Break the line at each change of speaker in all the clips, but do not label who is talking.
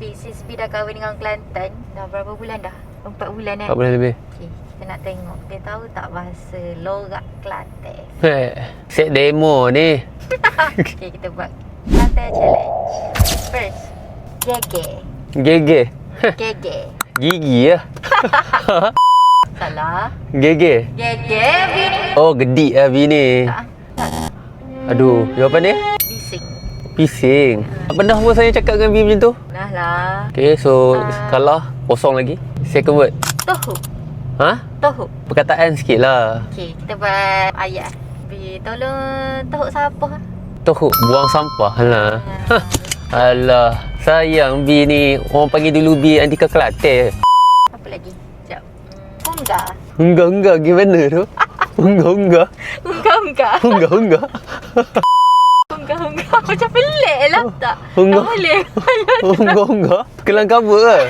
B, since B dah kahwin dengan Kelantan, dah berapa bulan dah? 4 bulan
4 bulan lebih.
Okay, kita nak tengok dia tahu tak bahasa lorak Kelantan.
Set demo ni.
Okay, kita buat Kelantan challenge. First, gege.
Gege.
Gege.
Gigi lah.
Salah.
Gege.
Gege bini.
Oh, gedik lah bini.
Tak.
Aduh, jawapan dia?
Bising.
Pising. Tak pernah pun saya cakap dengan B macam tu.
Dah lah.
Okay, so kalah. Kosong lagi. Second word.
Tohu.
Ha?
Tohu.
Perkataan sikit lah.
Okay, kita buat ayat. B, tolong tohu siapa?
Tohuk, buang sampah lah. Alah, sayang B ni. Orang panggil dulu B Andika Kelantan.
Apa lagi? Sekejap. Unggah.
Unggah-unggah gimana tu? Unggah-unggah.
Unggah-unggah.
Unggah-unggah.
Unggah-unggah. Macam pelik lah tak?
Unggah.
Tak boleh.
Unggah-unggah. Kelang kabut lah.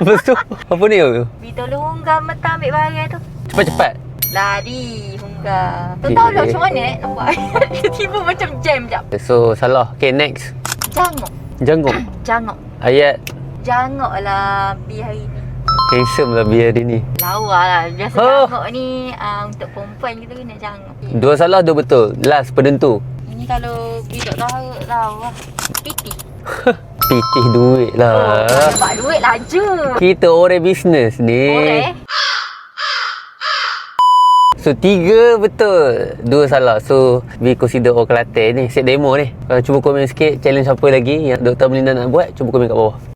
Lepas tu, apa ni?
B, tolong unggah mata ambil barang tu.
Cepat-cepat.
Lari, unggah. Tu
Okay.
tahu lah macam mana nak buat. Tiba-tiba macam jam jap.
So, salah. Okay, next.
Jangok.
Jangok.
Jangok.
Ayat.
Jangok lah B hari ni.
Handsome lah B hari ni.
Lawa lah. Biasa
Oh.
jangok ni untuk perempuan kita kena jangok.
Dua salah, dua betul. Last, penentu.
Ini kalau B tak tahu lah. Piti.
Pitih duit lah.
Dapat duit laju.
Kita orang bisnes ni.
Boleh.
So 3 betul, 2 salah. So we consider orang Kelantan ni. Set demo ni. Cuba komen sikit challenge apa lagi yang Dr. Melinda nak buat. Cuba komen kat bawah.